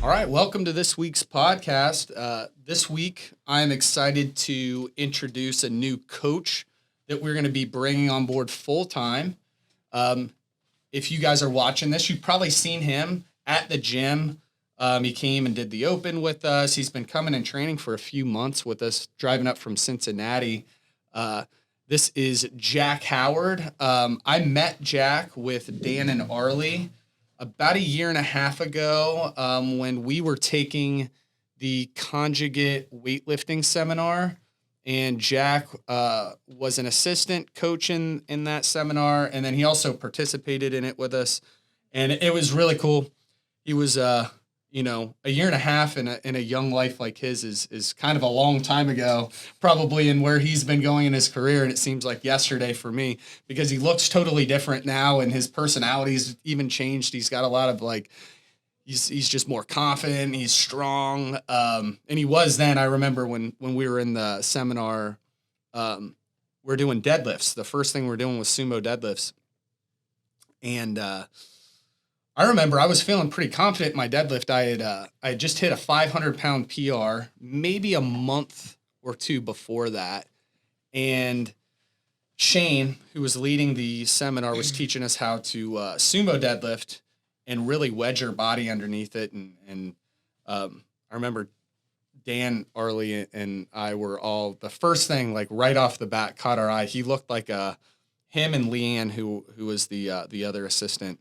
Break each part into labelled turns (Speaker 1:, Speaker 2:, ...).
Speaker 1: All right, welcome to this week's podcast. This week, I'm excited to introduce a new coach that we're going to be bringing on board full-time. If you guys are watching this, you've probably seen him at the gym. He came and did the open with us. He's been coming and training for a few months with us, driving up from Cincinnati. This is Jack Howard. I met Jack with Dan and Arlie about a year and a half ago when we were taking the conjugate weightlifting seminar. And Jack was an assistant coach in that seminar, and then he also participated in it with us. And it was really cool. He was, a year and a half in a young life like his is kind of a long time ago, probably in where he's been going in his career. And it seems like yesterday for me, because he looks totally different now, and his personality's even changed. He's got a lot of he's just more confident. He's strong. And he was then. I remember when we were in the seminar, we're doing deadlifts. The first thing we're doing was sumo deadlifts. And I remember I was feeling pretty confident in my deadlift. I had just hit a 500-pound PR maybe a month or two before that. And Shane, who was leading the seminar, was teaching us how to sumo deadlift and really wedge your body underneath it. And I remember Dan, Arlie, and I were all, the first thing, like right off the bat, caught our eye. He looked like him and Leanne, who was the other assistant.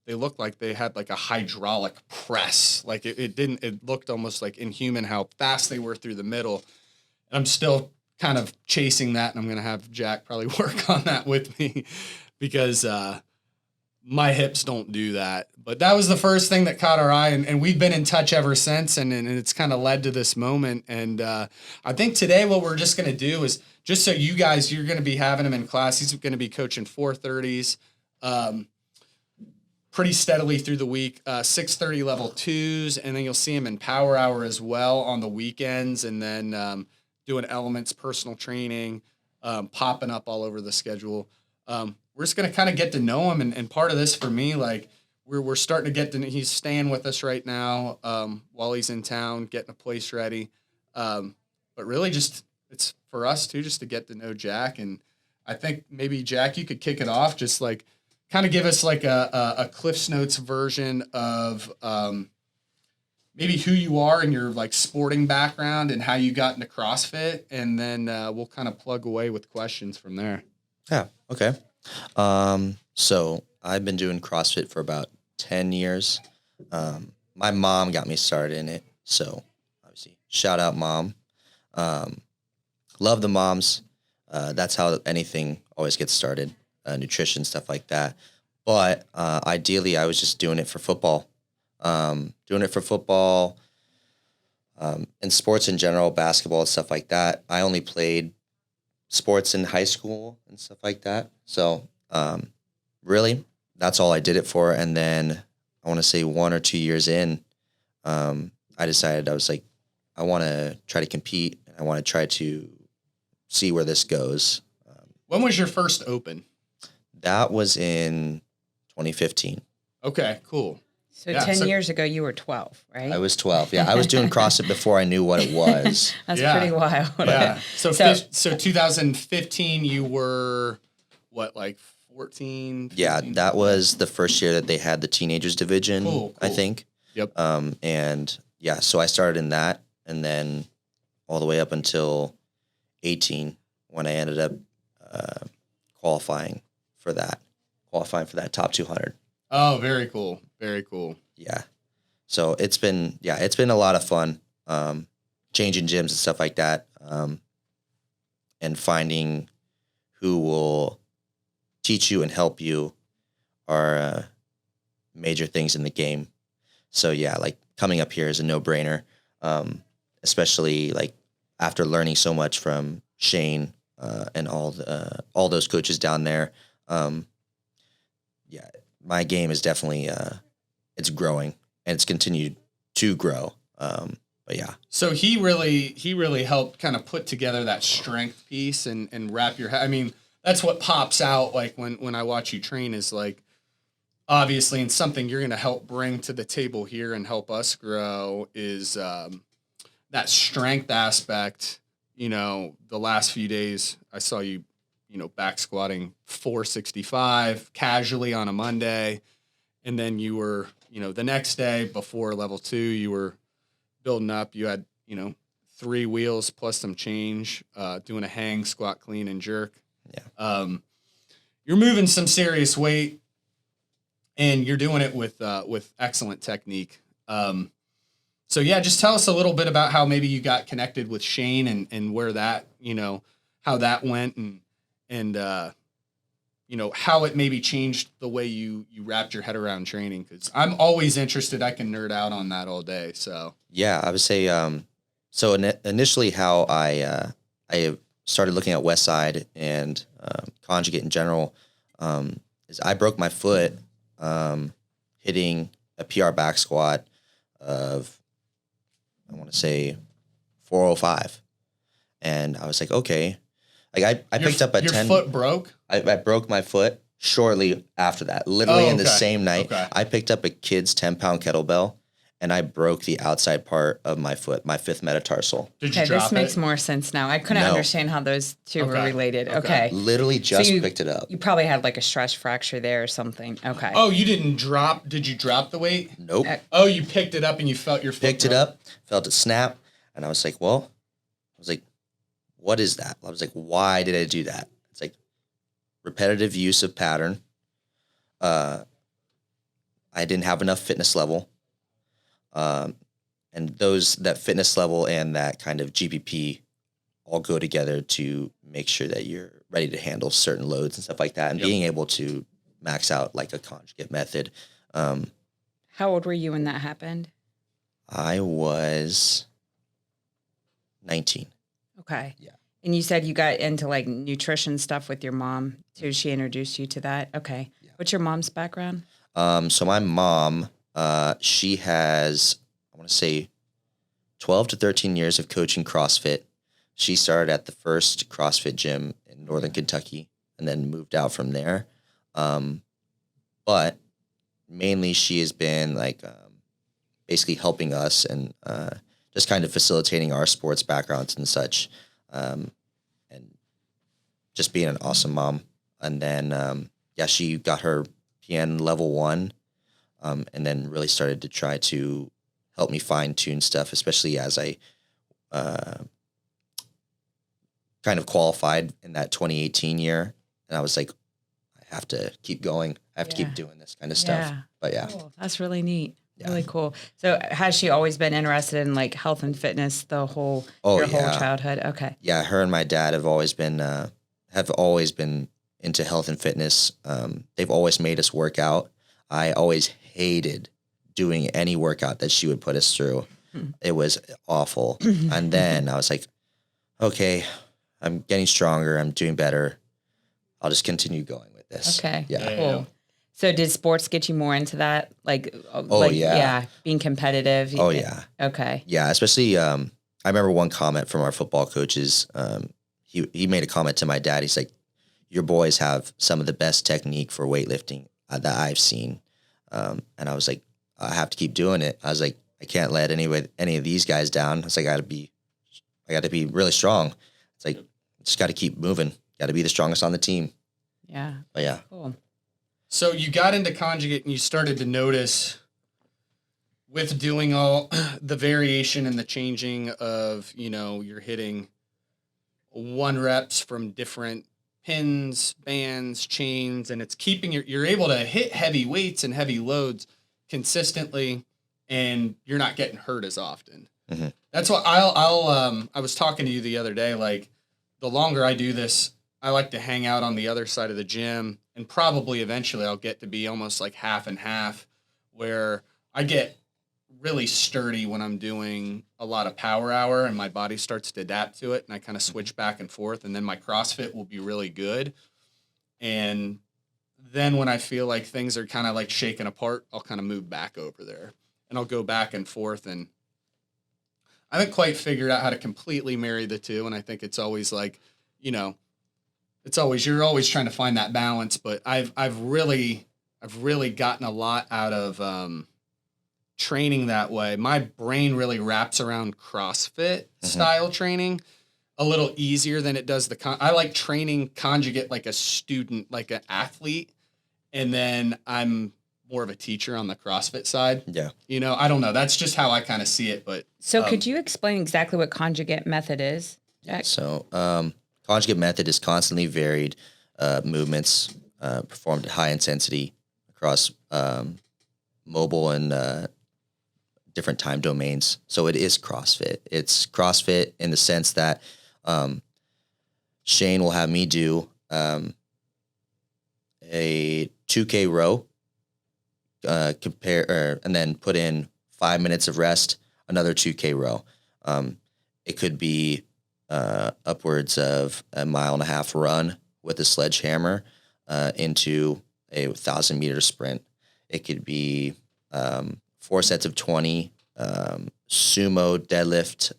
Speaker 1: They looked like they had like a hydraulic press. Like it looked almost like inhuman how fast they were through the middle. And I'm still kind of chasing that, and I'm going to have Jack probably work on that with me because my hips don't do that. But that was the first thing that caught our eye, and we've been in touch ever since, and it's kind of led to this moment. And I think today what we're just going to do is, just so you guys, you're going to be having him in class. He's going to be coaching 430s pretty steadily through the week, 630 level 2s, and then you'll see him in power hour as well on the weekends, and then doing elements, personal training, popping up all over the schedule. We're just going to kind of get to know him. And part of this for me, like we're starting to get to, he's staying with us right now while he's in town, getting a place ready. But really just, it's for us too, just to get to know Jack. And I think maybe Jack, you could kick it off, just like kind of give us like a Cliff's Notes version of maybe who you are and your like sporting background and how you got into CrossFit. And then we'll kind of plug away with questions from there.
Speaker 2: Yeah. Okay. So I've been doing CrossFit for about 10 years. My mom got me started in it. So obviously shout out mom. Love the moms. That's how anything always gets started, nutrition, stuff like that. But, ideally I was just doing it for football, and sports in general, basketball and stuff like that. I only played sports in high school and stuff like that. So, really, that's all I did it for. And then I want to say 1 or 2 years in, I decided I was like, I want to try to compete. I want to try to see where this goes.
Speaker 1: When was your first open?
Speaker 2: That was in 2015.
Speaker 1: Okay, cool.
Speaker 3: So yeah, 10 years ago, you were 12, right?
Speaker 2: I was 12. Yeah, I was doing CrossFit before I knew what it was.
Speaker 3: That's pretty wild.
Speaker 1: Yeah. So 2015, you were what, like 14? 15?
Speaker 2: Yeah, that was the first year that they had the teenagers division, cool. I think.
Speaker 1: Yep.
Speaker 2: And yeah, so I started in that, and then all the way up until 18 when I ended up qualifying for that top 200.
Speaker 1: Oh, very cool. Very cool.
Speaker 2: Yeah. So it's been a lot of fun, changing gyms and stuff like that, and finding who will teach you and help you are major things in the game. So yeah, like coming up here is a no-brainer, especially like after learning so much from Shane and all those coaches down there. Yeah, my game is definitely it's growing, and it's continued to grow. But yeah.
Speaker 1: So he really helped kind of put together that strength piece and wrap your head. I mean, that's what pops out like when I watch you train is like obviously, and something you're going to help bring to the table here and help us grow is that strength aspect. You know, the last few days I saw you, you know, back squatting 465 casually on a Monday. And then you were, you know, the next day before level 2, you were building up. You had, you know, 3 wheels plus some change, doing a hang, squat, clean, and jerk.
Speaker 2: Yeah.
Speaker 1: You're moving some serious weight, and you're doing it with excellent technique. So yeah, just tell us a little bit about how maybe you got connected with Shane and where that, you know, how that went and you know, how it maybe changed the way you wrapped your head around training. Cause I'm always interested. I can nerd out on that all day. So
Speaker 2: Yeah, I would say, so initially how I started looking at West Side and Conjugate in general is I broke my foot hitting a PR back squat of, I want to say 405. And I was like, okay. Like I picked up a 10.
Speaker 1: Your foot broke?
Speaker 2: I broke my foot shortly after that. Literally in the same night, I picked up a kid's 10-pound kettlebell and I broke the outside part of my foot, my 5th metatarsal.
Speaker 1: Did you drop
Speaker 3: this makes more sense now. I couldn't understand how those two were related. Okay.
Speaker 2: Literally just picked it up.
Speaker 3: You probably had like a stress fracture there or something. Okay.
Speaker 1: Oh, you didn't drop. Did you drop the weight?
Speaker 2: Nope.
Speaker 1: Oh, you picked it up and you felt your foot
Speaker 2: Picked it up, felt it snap. And I was like, well, what is that? I was like, why did I do that? It's like repetitive use of pattern. I didn't have enough fitness level. And that fitness level and that kind of GPP all go together to make sure that you're ready to handle certain loads and stuff like that. And being able to max out like a conjugate method.
Speaker 3: How old were you when that happened?
Speaker 2: I was 19.
Speaker 3: Okay.
Speaker 2: Yeah.
Speaker 3: And you said you got into like nutrition stuff with your mom too. She introduced you to that. Okay. Yeah. What's your mom's background?
Speaker 2: So my mom, she has, I want to say 12 to 13 years of coaching CrossFit. She started at the first CrossFit gym in Northern Kentucky and then moved out from there. But mainly she has been like, basically helping us and, just kind of facilitating our sports backgrounds and such, and just being an awesome mom. And then, she got her PN level 1, and then really started to try to help me fine tune stuff, especially as I kind of qualified in that 2018 year. And I was like, I have to keep going. I have to keep doing this kind of stuff. But yeah,
Speaker 3: cool. That's really neat.
Speaker 2: Yeah.
Speaker 3: Really cool. So has she always been interested in like health and fitness your whole childhood? Okay.
Speaker 2: Yeah. Her and my dad have always been into health and fitness. They've always made us work out. I always hated doing any workout that she would put us through. It was awful. And then I was like, okay, I'm getting stronger. I'm doing better. I'll just continue going with this.
Speaker 3: Okay.
Speaker 2: Yeah.
Speaker 3: Cool. So did sports get you more into that? Being competitive?
Speaker 2: Oh, yeah.
Speaker 3: Okay.
Speaker 2: Yeah, especially I remember one comment from our football coaches. He made a comment to my dad. He's like, your boys have some of the best technique for weightlifting that I've seen. And I was like, I have to keep doing it. I was like, I can't let any of these guys down. I was like, I got to be really strong. It's like, just got to keep moving. Got to be the strongest on the team.
Speaker 3: Yeah.
Speaker 2: But yeah.
Speaker 3: Cool.
Speaker 1: So you got into conjugate and you started to notice with doing all the variation and the changing of, you know, you're hitting 1 reps from different pins, bands, chains, and it's keeping you're able to hit heavy weights and heavy loads consistently, and you're not getting hurt as often. Mm-hmm. That's what I was talking to you the other day, like the longer I do this, I like to hang out on the other side of the gym, and probably eventually I'll get to be almost like half and half, where I get really sturdy when I'm doing a lot of power hour and my body starts to adapt to it, and I kind of switch back and forth, and then my CrossFit will be really good. And then when I feel like things are kind of like shaken apart, I'll kind of move back over there, and I'll go back and forth. And I haven't quite figured out how to completely marry the two, and I think it's always like, you know, you're always trying to find that balance, but I've really I've really gotten a lot out of training that way. My brain really wraps around CrossFit style training a little easier than it does I like training conjugate like a student, like an athlete, and then I'm more of a teacher on the CrossFit side.
Speaker 2: Yeah.
Speaker 1: I don't know. That's just how I kind of see it. But
Speaker 3: So could you explain exactly what conjugate method is, Jack?
Speaker 2: So conjugate method is constantly varied movements performed at high intensity across mobile and different time domains. So it is CrossFit. It's CrossFit in the sense that Shane will have me do a 2K row, and then put in 5 minutes of rest, another 2K row. It could be upwards of a 1.5 mile run with a sledgehammer into a 1,000-meter sprint. It could be 4 sets of 20 sumo deadlift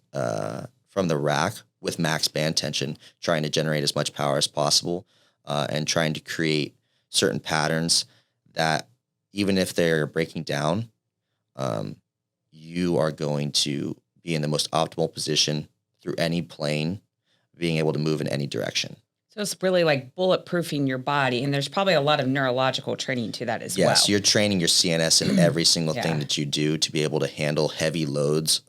Speaker 2: from the rack with max band tension, trying to generate as much power as possible and trying to create certain patterns that even if they're breaking down, you are going to be in the most optimal position through any plane, being able to move in any direction.
Speaker 3: So it's really like bulletproofing your body, and there's probably a lot of neurological training to that as well.
Speaker 2: Yes, you're training your CNS in every single
Speaker 3: Yeah.
Speaker 2: thing that you do to be able to handle heavy loads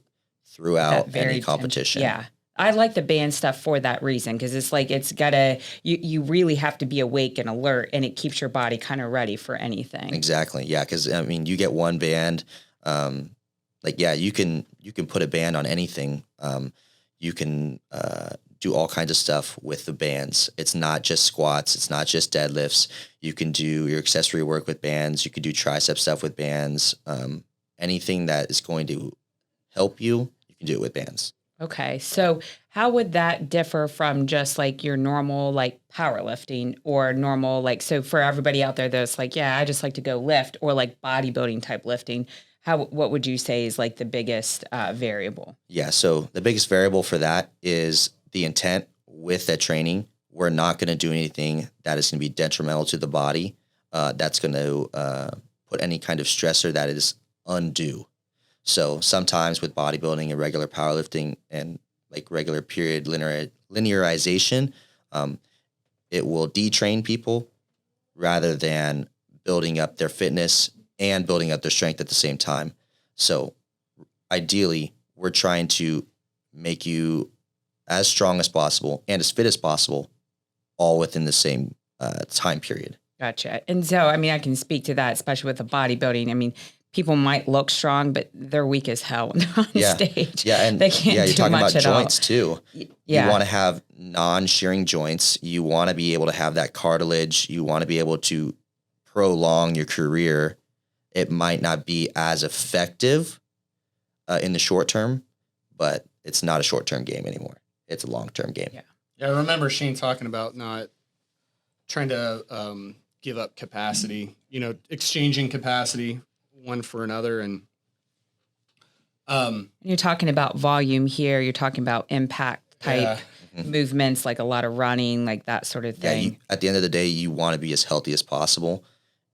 Speaker 2: throughout any competition.
Speaker 3: Yeah. I like the band stuff for that reason, because it's like you really have to be awake and alert, and it keeps your body kind of ready for anything.
Speaker 2: Exactly. Yeah, because I mean, you get one band, you can put a band on anything. You can do all kinds of stuff with the bands. It's not just squats. It's not just deadlifts. You can do your accessory work with bands. You can do tricep stuff with bands. Anything that is going to help you, you can do it with bands.
Speaker 3: Okay. So how would that differ from just like your normal like powerlifting or normal so for everybody out there that's like, yeah, I just like to go lift, or like bodybuilding type lifting, what would you say is like the biggest variable?
Speaker 2: Yeah. So the biggest variable for that is the intent with that training. We're not going to do anything that is going to be detrimental to the body. That's going to put any kind of stressor that is undue. So sometimes with bodybuilding and regular powerlifting and like regular period linearization, it will detrain people rather than building up their fitness and building up their strength at the same time. So ideally, we're trying to make you as strong as possible and as fit as possible, all within the same time period.
Speaker 3: Gotcha. And so, I mean, I can speak to that, especially with the bodybuilding. I mean, people might look strong, but they're weak as hell on stage.
Speaker 2: Yeah, and
Speaker 3: they can't
Speaker 2: you're
Speaker 3: do
Speaker 2: talking
Speaker 3: much
Speaker 2: about
Speaker 3: at all.
Speaker 2: joints too.
Speaker 3: Yeah.
Speaker 2: You want to have non-shearing joints. You want to be able to have that cartilage. You want to be able to prolong your career. It might not be as effective in the short term, but it's not a short-term game anymore. It's a long-term game.
Speaker 3: Yeah.
Speaker 1: Yeah, I remember Shane talking about not trying to give up capacity, exchanging capacity one for another. And
Speaker 3: you're talking about volume here. You're talking about impact type movements, like a lot of running, like that sort of thing.
Speaker 2: Yeah, at the end of the day, you want to be as healthy as possible.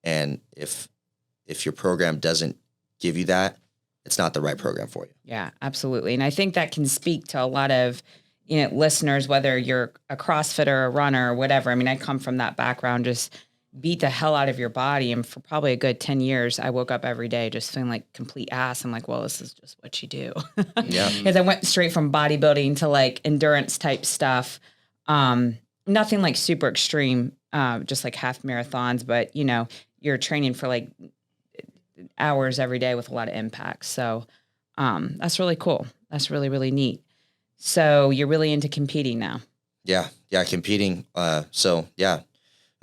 Speaker 2: And if your program doesn't give you that, it's not the right program for you.
Speaker 3: Yeah, absolutely. And I think that can speak to a lot of listeners, whether you're a CrossFitter, a runner, or whatever. I mean, I come from that background, just beat the hell out of your body. And for probably a good 10 years, I woke up every day just feeling like complete ass. I'm like, well, this is just what you do.
Speaker 2: Yeah.
Speaker 3: Because I went straight from bodybuilding to like endurance type stuff. Nothing like super extreme, just like half marathons, but you're training for like hours every day with a lot of impact. So that's really cool. That's really, really neat. So you're really into competing now.
Speaker 2: Yeah, competing.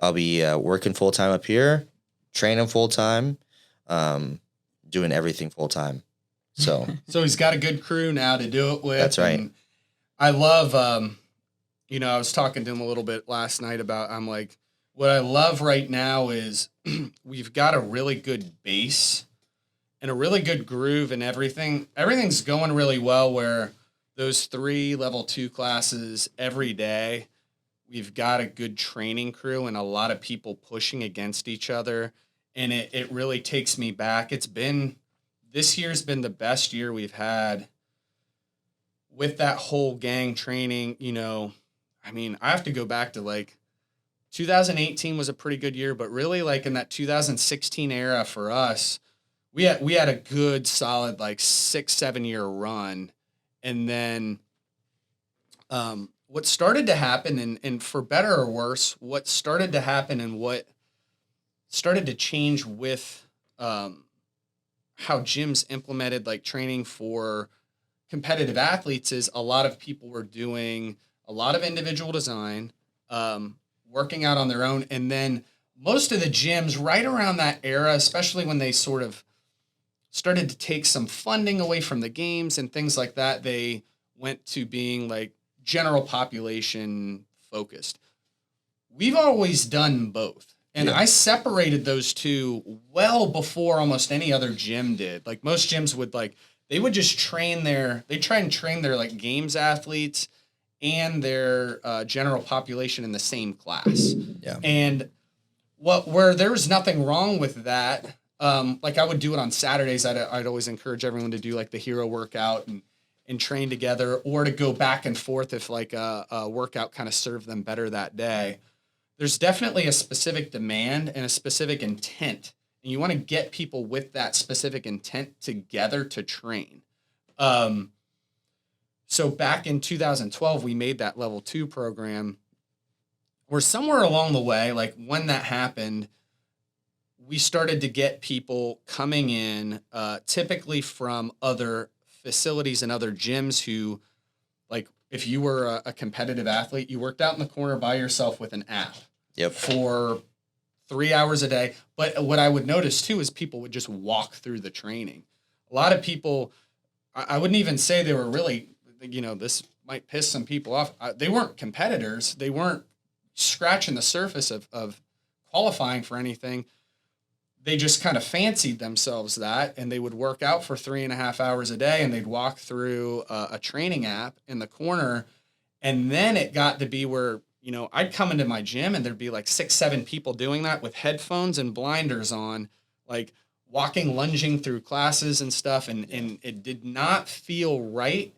Speaker 2: I'll be working full time up here, training full time, doing everything full time. So
Speaker 1: he's got a good crew now to do it with.
Speaker 2: That's right.
Speaker 1: And I love, I was talking to him a little bit last night about, I'm like, what I love right now is we've got a really good base and a really good groove and everything. Everything's going really well where those 3 level 2 classes every day, we've got a good training crew and a lot of people pushing against each other and it really takes me back. This year's been the best year we've had with that whole gang training. I mean, I have to go back to like 2018 was a pretty good year, but really like in that 2016 era for us, we had a good solid like 6-7 year run. And then what started to happen, and for better or worse, what started to happen and what started to change with how gyms implemented like training for competitive athletes is a lot of people were doing a lot of individual design, working out on their own. And then most of the gyms right around that era, especially when they sort of started to take some funding away from the games and things like that, they went to being like general population focused. We've always done both. And I separated those two well before almost any other gym did. Like most gyms would they would just try and train their like games athletes and their general population in the same class.
Speaker 2: Yeah.
Speaker 1: And where there was nothing wrong with that, like I would do it on Saturdays. I'd always encourage everyone to do like the hero workout and train together, or to go back and forth if like a workout kind of served them better that day. There's definitely a specific demand and a specific intent, and you want to get people with that specific intent together to train. So back in 2012, we made that level 2 program, where somewhere along the way, like when that happened, we started to get people coming in, typically from other facilities and other gyms who, like, if you were a competitive athlete, you worked out in the corner by yourself with an app for 3 hours a day. But what I would notice too is people would just walk through the training. A lot of people, I wouldn't even say they were really, this might piss some people off. They weren't competitors. They weren't scratching the surface of qualifying for anything. They just kind of fancied themselves that, and they would work out for 3.5 hours a day, and they'd walk through a training app in the corner. And then it got to be where, I'd come into my gym and there'd be like 6-7 people doing that with headphones and blinders on, like walking, lunging through classes and stuff. And it did not feel right.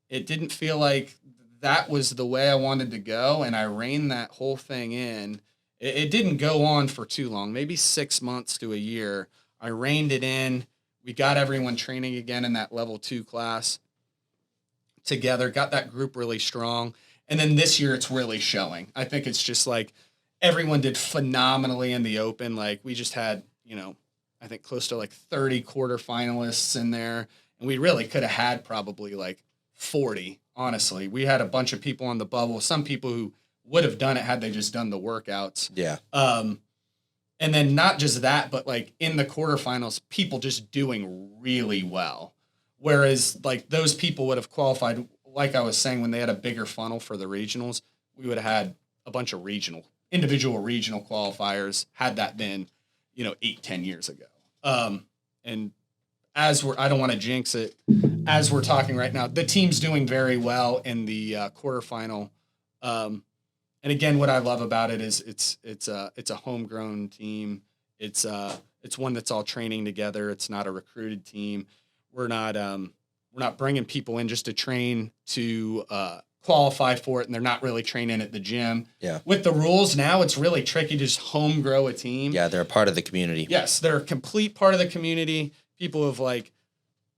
Speaker 1: It didn't feel like that was the way I wanted to go. And I reined that whole thing in. It didn't go on for too long, maybe 6 months to a year. I reined it in. We got everyone training again in that level 2 class together, got that group really strong. And then this year it's really showing. I think it's just like everyone did phenomenally in the open. Like we just had, I think close to like 30 quarterfinalists in there. And we really could have had probably like 40, honestly. We had a bunch of people on the bubble, some people who would have done it had they just done the workouts.
Speaker 2: Yeah.
Speaker 1: And then not just that, but like in the quarterfinals, people just doing really well. Whereas like those people would have qualified, like I was saying, when they had a bigger funnel for the regionals, we would have had a bunch of individual regional qualifiers had that been, 8-10 years ago. And I don't want to jinx it, as we're talking right now, the team's doing very well in the quarterfinal. And again, what I love about it is it's a homegrown team. It's one that's all training together. It's not a recruited team. We're not bringing people in just to train to qualify for it, and they're not really training at the gym.
Speaker 2: Yeah.
Speaker 1: With the rules now, it's really tricky to just home grow a team.
Speaker 2: Yeah, they're a part of the community.
Speaker 1: Yes, they're a complete part of the community. People have like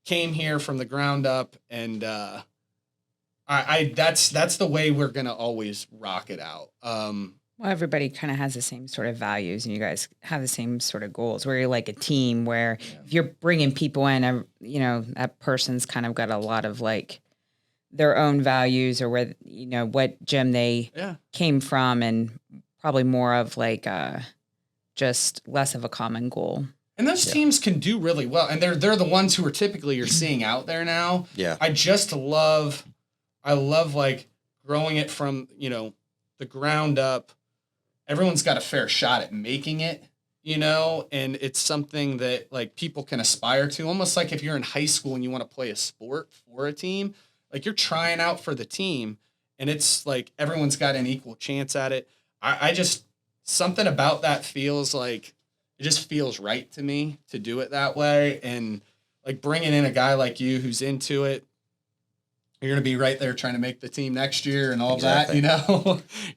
Speaker 1: came here from the ground up, and that's the way we're gonna always rock it out.
Speaker 3: Well, everybody kind of has the same sort of values, and you guys have the same sort of goals, where you're like a team where if you're bringing people in, that person's kind of got a lot of like their own values, or where, what gym they came from, and probably more of like just less of a common goal.
Speaker 1: And those teams can do really well. And they're the ones who are typically you're seeing out there now.
Speaker 2: Yeah.
Speaker 1: I love like growing it from, the ground up. Everyone's got a fair shot at making it, and it's something that like people can aspire to, almost like if you're in high school and you want to play a sport for a team, like you're trying out for the team, and it's like everyone's got an equal chance at it. I just, something about that feels like it just feels right to me to do it that way. And like bringing in a guy like you who's into it, you're going to be right there trying to make the team next year and all
Speaker 2: Exactly.
Speaker 1: that,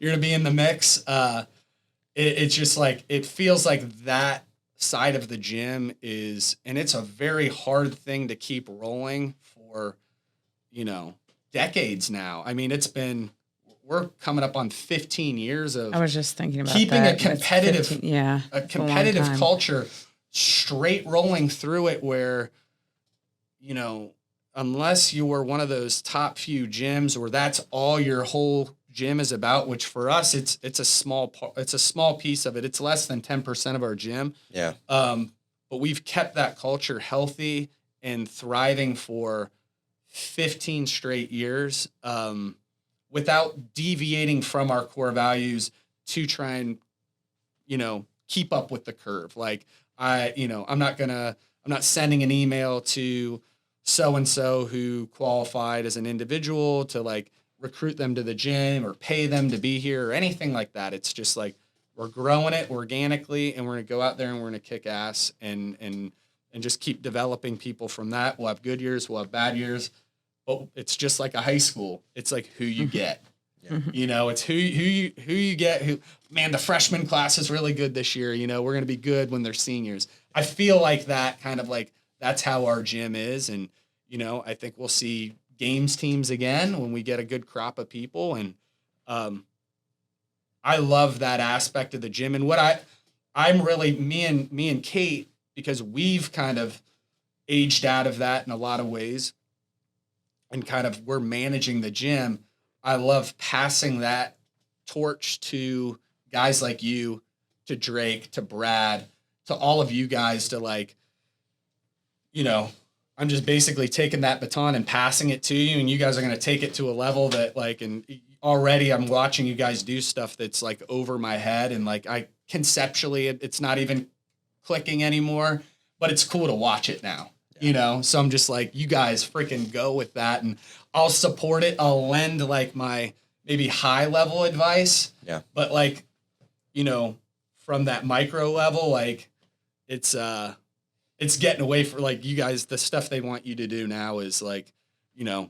Speaker 1: you're going to be in the mix. It's just like, it feels like that side of the gym is, and it's a very hard thing to keep rolling for, decades now. I mean, we're coming up on 15 years of
Speaker 3: I was just thinking about
Speaker 1: keeping
Speaker 3: that.
Speaker 1: a competitive,
Speaker 3: 15, yeah,
Speaker 1: a competitive
Speaker 3: time.
Speaker 1: culture straight rolling through it where, unless you were one of those top few gyms or that's all your whole gym is about, which for us, it's a small piece of it. It's less than 10% of our gym.
Speaker 2: Yeah.
Speaker 1: But we've kept that culture healthy and thriving for 15 straight years, without deviating from our core values to try and, keep up with the curve. Like I'm not sending an email to so-and-so who qualified as an individual to like recruit them to the gym or pay them to be here or anything like that. It's just like, we're growing it organically and we're going to go out there and we're going to kick ass and just keep developing people from that. We'll have good years. We'll have bad years. But it's just like a high school. It's like who you get. Yeah. It's who you get. Man, the freshman class is really good this year. We're going to be good when they're seniors. I feel like that kind of like that's how our gym is. And, I think we'll see games teams again when we get a good crop of people. And I love that aspect of the gym. And what I'm really, me and Kate, because we've kind of aged out of that in a lot of ways. And kind of we're managing the gym. I love passing that torch to guys like you, to Drake, to Brad, to all of you guys to like, I'm just basically taking that baton and passing it to you. And you guys are going to take it to a level that like, and already I'm watching you guys do stuff that's like over my head. And like, I conceptually, it's not even clicking anymore, but it's cool to watch it now. So I'm just like, you guys freaking go with that and I'll support it. I'll lend like my maybe high level advice.
Speaker 2: Yeah.
Speaker 1: But like, from that micro level, like it's getting away from like you guys, the stuff they want you to do now is like, it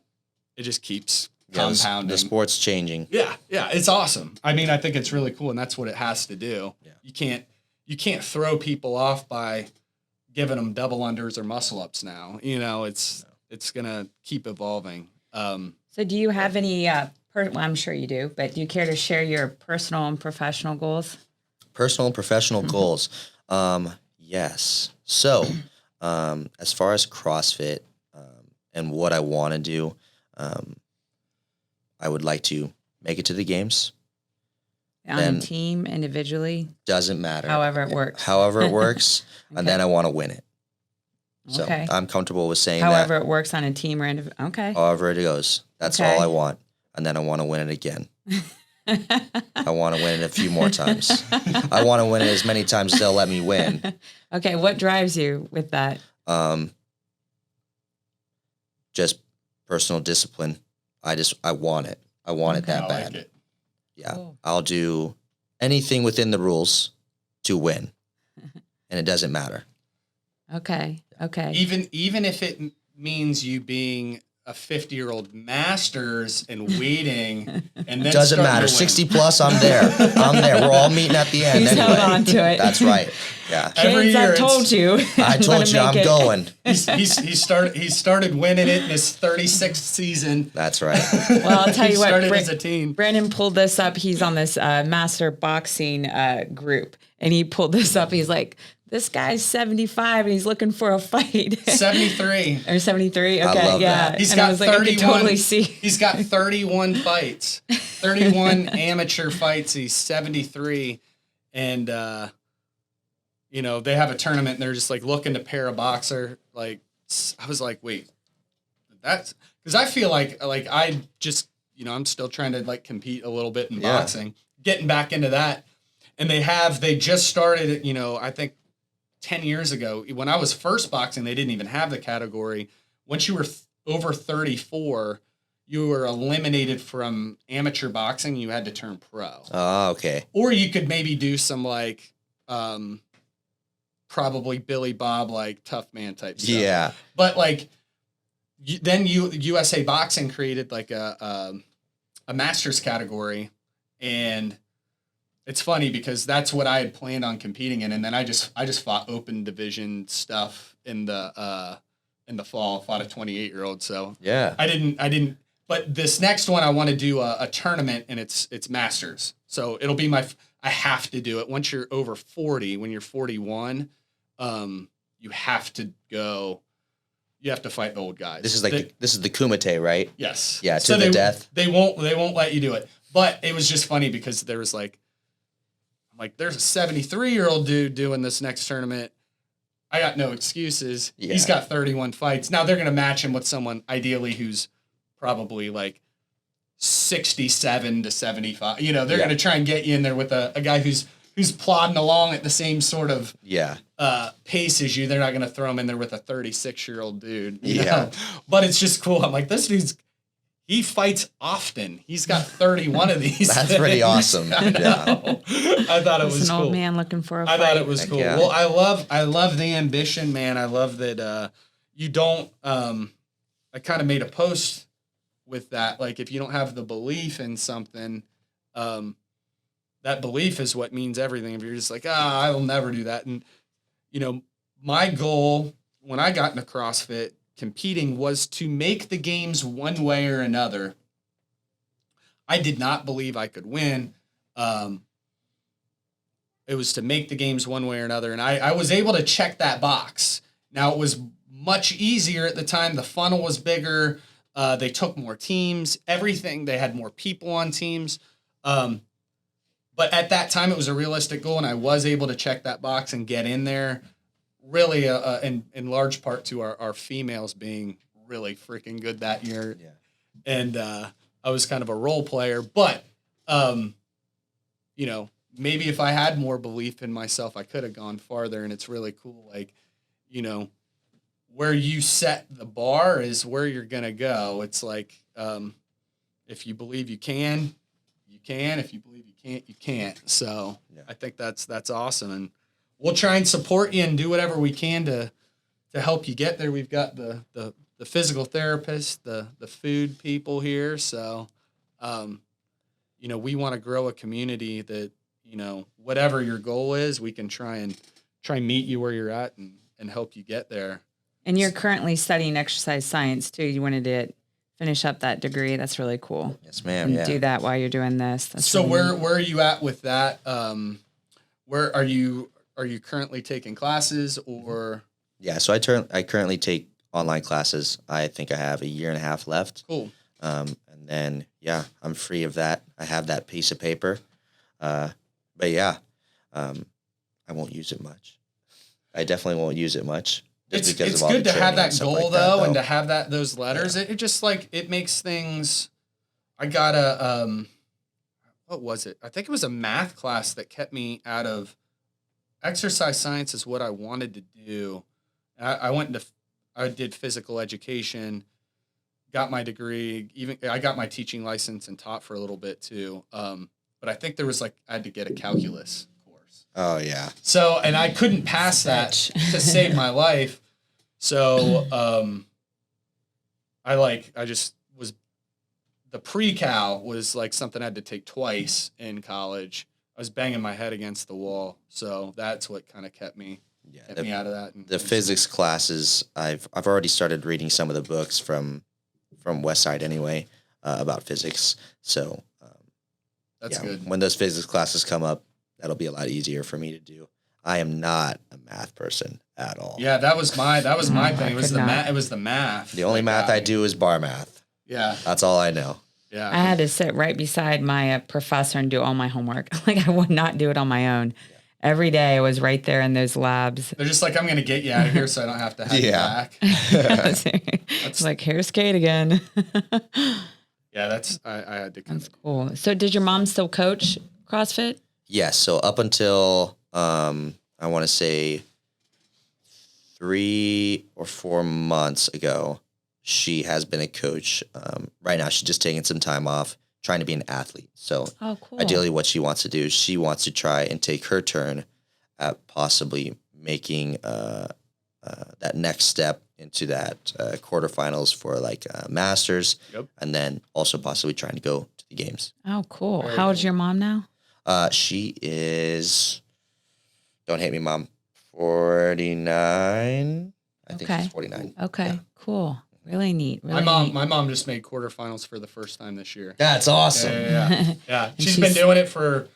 Speaker 1: just keeps compounding.
Speaker 2: The sport's changing.
Speaker 1: Yeah. Yeah. It's awesome. I mean, I think it's really cool and that's what it has to do.
Speaker 2: Yeah.
Speaker 1: You can't throw people off by giving them double unders or muscle ups now. It's going to keep evolving.
Speaker 3: So do you have any, well, I'm sure you do, but do you care to share your personal and professional goals?
Speaker 2: Personal and professional goals. Yes. So, as far as CrossFit, and what I want to do, I would like to make it to the games.
Speaker 3: On a team, individually?
Speaker 2: Doesn't matter.
Speaker 3: However it works.
Speaker 2: However it works.
Speaker 3: Okay.
Speaker 2: And then I want to win it. So
Speaker 3: Okay.
Speaker 2: I'm comfortable with saying
Speaker 3: However
Speaker 2: that.
Speaker 3: it works on a team or individual. Okay.
Speaker 2: However it goes. That's
Speaker 3: Okay.
Speaker 2: all I want. And then I want to win it again. I want to win it a few more times. I want to win it as many times as they'll let me win.
Speaker 3: Okay. What drives you with that?
Speaker 2: Just personal discipline. I want it. I want it that
Speaker 1: I
Speaker 2: bad.
Speaker 1: like it.
Speaker 2: Yeah.
Speaker 3: Cool.
Speaker 2: I'll do anything within the rules to win. And it doesn't matter.
Speaker 3: Okay. Okay.
Speaker 1: Even if it means you being a 50-year-old masters and waiting and then
Speaker 2: Doesn't
Speaker 1: starting
Speaker 2: matter.
Speaker 1: to win.
Speaker 2: 60 plus, I'm there. I'm there. We're all meeting at the end
Speaker 3: He's
Speaker 2: anyway.
Speaker 3: held on to it.
Speaker 2: That's right. Yeah.
Speaker 1: Every
Speaker 3: Kids,
Speaker 1: year
Speaker 3: I told you.
Speaker 2: I told you I'm going.
Speaker 1: He started winning it in his 36th season.
Speaker 2: That's right.
Speaker 3: Well, I'll tell
Speaker 1: He
Speaker 3: you what.
Speaker 1: started as a teen.
Speaker 3: Brandon pulled this up. He's on this master boxing group, and he pulled this up. He's like, this guy's 75 and he's looking for a fight.
Speaker 1: 73.
Speaker 3: Or 73. Okay.
Speaker 2: I love
Speaker 3: yeah.
Speaker 2: that.
Speaker 1: He's
Speaker 3: And I
Speaker 1: got
Speaker 3: was like, I
Speaker 1: 31.
Speaker 3: could totally see.
Speaker 1: He's got 31 fights, 31 amateur fights. He's 73, and they have a tournament and they're just like looking to pair a boxer. Like I was like, wait, that's because I feel like I just I'm still trying to like compete a little bit in boxing, getting back into that, and they just started. I think 10 years ago when I was first boxing, they didn't even have the category. Once you were over 34, you were eliminated from amateur boxing. You had to turn pro.
Speaker 2: Oh, okay.
Speaker 1: Or you could maybe do some probably Billy Bob, like tough man type stuff.
Speaker 2: Yeah.
Speaker 1: But like, then USA Boxing created like a masters category, and it's funny because that's what I had planned on competing in, and then I just fought open division stuff in the fall, fought a 28-year-old. So
Speaker 2: Yeah.
Speaker 1: I didn't. But this next one, I want to do a tournament, and it's masters. So it'll be I have to do it once you're over 40. When you're 41, you have to go. You have to fight the old guys.
Speaker 2: This is like this is the Kumite, right?
Speaker 1: Yes.
Speaker 2: Yeah, to the death.
Speaker 1: They won't let you do it. But it was just funny because there was like there's a 73-year-old dude doing this next tournament. I got no excuses.
Speaker 2: Yeah.
Speaker 1: He's got 31 fights. Now they're going to match him with someone ideally who's probably like 67 to 75. You know, they're going to try and get you in there with a guy who's plodding along at the same sort of pace as you. They're not going to throw him in there with a 36-year-old dude. You know? But it's just cool. I'm like, this dude's, he fights often. He's got 31 of these.
Speaker 2: That's pretty awesome.
Speaker 1: I know. Yeah. I thought it was cool.
Speaker 3: An old man looking for a fight.
Speaker 1: I thought it was cool.
Speaker 2: Yeah.
Speaker 1: Well, I love the ambition, man. I love that you don't. I kind of made a post with that. Like, if you don't have the belief in something, that belief is what means everything. If you're just like, I will never do that. And, you know, my goal when I got into CrossFit competing was to make the games one way or another. I did not believe I could win. It was to make the games one way or another. And I was able to check that box. Now, it was much easier at the time. The funnel was bigger. They took more teams, everything. They had more people on teams. But at that time, it was a realistic goal, and I was able to check that box and get in there. Really, in large part to our females being really freaking good that year.
Speaker 2: Yeah.
Speaker 1: And I was kind of a role player. But, you know, maybe if I had more belief in myself, I could have gone farther. And it's really cool. Like, you know, where you set the bar is where you're going to go. It's like, if you believe you can, you can. If you believe you can't, you can't. So I think that's awesome. And we'll try and support you and do whatever we can to help you get there. We've got the physical therapist, the food people here. So, you know, we want to grow a community that, you know, whatever your goal is, we can try and meet you where you're at and help you get there.
Speaker 3: And you're currently studying exercise science too. You wanted to finish up that degree. That's really cool.
Speaker 2: Yes, ma'am.
Speaker 3: And do that while you're doing this. That's
Speaker 1: so
Speaker 3: really
Speaker 1: where are you at with that? Where are you currently taking classes or?
Speaker 2: Yeah, so I currently take online classes. I think I have a year and a half left.
Speaker 1: Cool.
Speaker 2: And then I'm free of that. I have that piece of paper. But I won't use it much. I definitely won't use it much.
Speaker 1: It's good to have that goal though, and to have those letters. Yeah. It just like it makes things. I got what was it? I think it was a math class that kept me out of exercise science. Is what I wanted to do. I did physical education, got my degree. Even I got my teaching license and taught for a little bit too. But I think there was I had to get a calculus.
Speaker 2: Oh yeah.
Speaker 1: So, and I couldn't pass that to save my life. So, the pre-cal was like something I had to take twice in college. I was banging my head against the wall. So that's what kind of kept me out of that.
Speaker 2: The physics classes, I've already started reading some of the books from Westside anyway, about physics. So,
Speaker 1: that's good.
Speaker 2: When those physics classes come up, that'll be a lot easier for me to do. I am not a math person at all.
Speaker 1: Yeah, that was my thing. It was the math.
Speaker 2: The only math I do is bar math.
Speaker 1: Yeah.
Speaker 2: That's all I know.
Speaker 1: Yeah.
Speaker 3: I had to sit right beside my professor and do all my homework. Like I would not do it on my own. Yeah. Every day I was right there in those labs.
Speaker 1: They're just like, I'm going to get you out of here so I don't have to have you back.
Speaker 3: It's like, here's Kate again.
Speaker 1: Yeah, I had to.
Speaker 3: That's cool. So did your mom still coach CrossFit?
Speaker 2: Yes. So up until, I want to say 3 or 4 months ago, she has been a coach. Right now, she's just taking some time off, trying to be an athlete. So
Speaker 3: cool.
Speaker 2: Ideally what she wants to do is she wants to try and take her turn at possibly making that next step into that quarterfinals for like Masters, and then also possibly trying to go to the games.
Speaker 3: Oh, cool.
Speaker 1: Very
Speaker 3: How old's
Speaker 1: cool.
Speaker 3: your mom now?
Speaker 2: She is, don't hate me, Mom, 49. I think she's 49.
Speaker 3: Okay,
Speaker 2: Yeah.
Speaker 3: cool. Really neat. Really
Speaker 1: My
Speaker 3: neat.
Speaker 1: mom just made quarterfinals for the first time this year.
Speaker 2: That's awesome.
Speaker 1: Yeah. She's been doing it for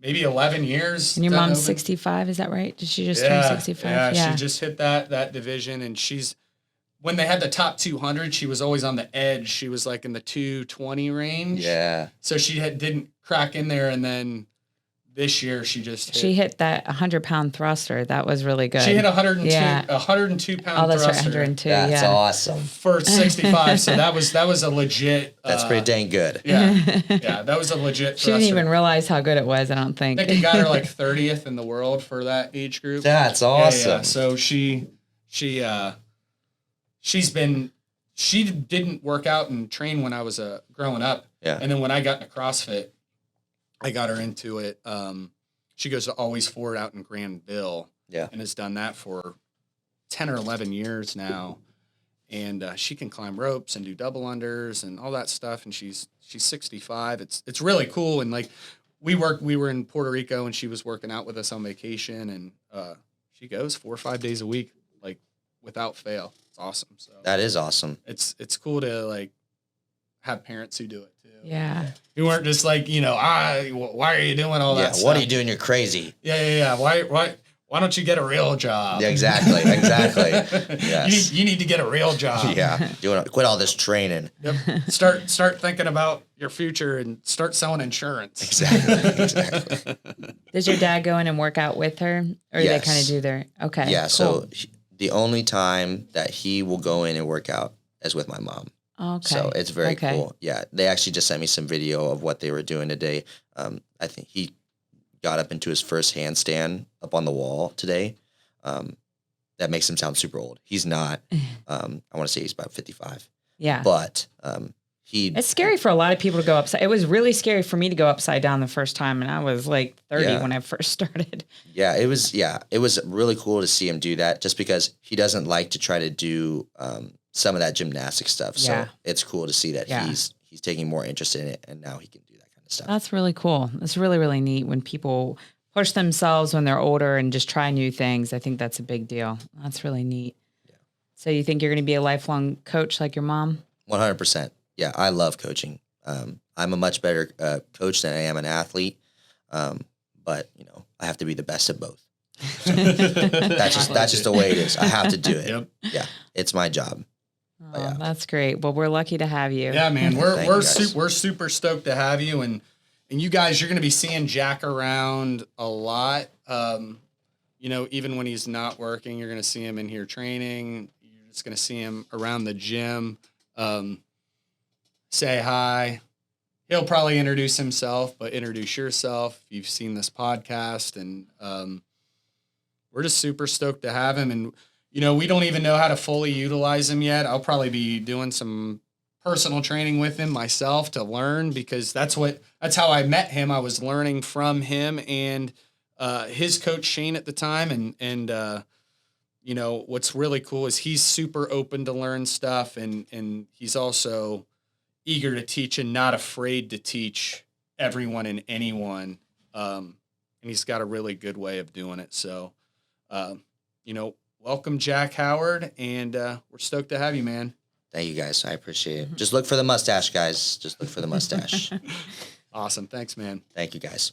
Speaker 1: maybe 11 years.
Speaker 3: And your mom's
Speaker 1: Open.
Speaker 3: 65, is that right? Did she just turn 65?
Speaker 1: Yeah, she just hit that division, and when they had the top 200, she was always on the edge. She was like in the 220 range.
Speaker 2: Yeah.
Speaker 1: So she didn't crack in there, and then this year she
Speaker 3: hit that 100-pound thruster. That was really good.
Speaker 1: She hit 102
Speaker 3: Yeah.
Speaker 1: 102 pound
Speaker 3: Oh, that's right,
Speaker 1: thruster
Speaker 3: 102.
Speaker 2: That's
Speaker 3: yeah.
Speaker 2: awesome.
Speaker 1: for 65. So that was a legit.
Speaker 2: That's pretty dang good.
Speaker 1: Yeah, that was a legit.
Speaker 3: She didn't even realize how good it was. I don't think.
Speaker 1: I think he got her like 30th in the world for that age group.
Speaker 2: That's awesome.
Speaker 1: Yeah. So she didn't work out and train when I was growing up.
Speaker 2: Yeah.
Speaker 1: And then when I got into CrossFit, I got her into it. She goes to Always Forward out in Granville.
Speaker 2: Yeah.
Speaker 1: And has done that for 10 or 11 years now. And she can climb ropes and do double unders and all that stuff. And she's 65. It's really cool. And like we were in Puerto Rico and she was working out with us on vacation, and she goes 4 or 5 days a week, like without fail. It's awesome. So
Speaker 2: That is awesome.
Speaker 1: it's cool to like have parents who do it too.
Speaker 3: Yeah.
Speaker 1: You weren't just like, why are you doing all that
Speaker 2: Yeah.
Speaker 1: stuff?
Speaker 2: What are you doing? You're crazy.
Speaker 1: Yeah. Why don't you get a real job?
Speaker 2: Yeah, exactly. Yes.
Speaker 1: You need to get a real job.
Speaker 2: Yeah. Quit all this training.
Speaker 1: Yep. Start thinking about your future and start selling insurance.
Speaker 2: Exactly.
Speaker 3: Does your dad go in and work out with her, or do they
Speaker 2: Yes.
Speaker 3: kind of do their? Okay.
Speaker 2: Yeah.
Speaker 3: Cool.
Speaker 2: So the only time that he will go in and work out is with my mom.
Speaker 3: Okay.
Speaker 2: So it's very cool. Yeah. They actually just sent me some video of what they were doing today. I think he got up into his first handstand up on the wall today. That makes him sound super old. He's not. I want to say he's about 55.
Speaker 3: Yeah.
Speaker 2: But
Speaker 3: it's scary for a lot of people to go upside. It was really scary for me to go upside down the first time, and I was like 30 when I first started.
Speaker 2: Yeah, it was really cool to see him do that, just because he doesn't like to try to do some of that gymnastic stuff. So it's cool to see that he's taking more interest in it, and now he can do that kind of stuff.
Speaker 3: That's really cool. It's really, really neat when people push themselves when they're older and just try new things. I think that's a big deal. That's really neat. Yeah. So you think you're going to be a lifelong coach like your mom?
Speaker 2: 100%. Yeah, I love coaching. I'm a much better coach than I am an athlete. But I have to be the best at both. So that's just the way it is. I have to do it.
Speaker 1: Yep.
Speaker 2: Yeah, it's my job.
Speaker 3: Oh, that's great. Well, we're lucky to have you.
Speaker 1: Yeah, man, we're super stoked to have you, and you guys, you're going to be seeing Jack around a lot. Even when he's not working, you're going to see him in here training. You're just going to see him around the gym. Say hi. He'll probably introduce himself, but introduce yourself if you've seen this podcast. And we're just super stoked to have him. And, we don't even know how to fully utilize him yet. I'll probably be doing some personal training with him myself to learn, because that's how I met him. I was learning from him and his coach Shane at the time. And what's really cool is he's super open to learn stuff, and he's also eager to teach and not afraid to teach everyone and anyone. And he's got a really good way of doing it. So, welcome Jack Howard, and we're stoked to have you, man.
Speaker 2: Thank you, guys. I appreciate it. Just look for the mustache, guys. Just look for the mustache.
Speaker 1: Awesome. Thanks, man.
Speaker 2: Thank you, guys.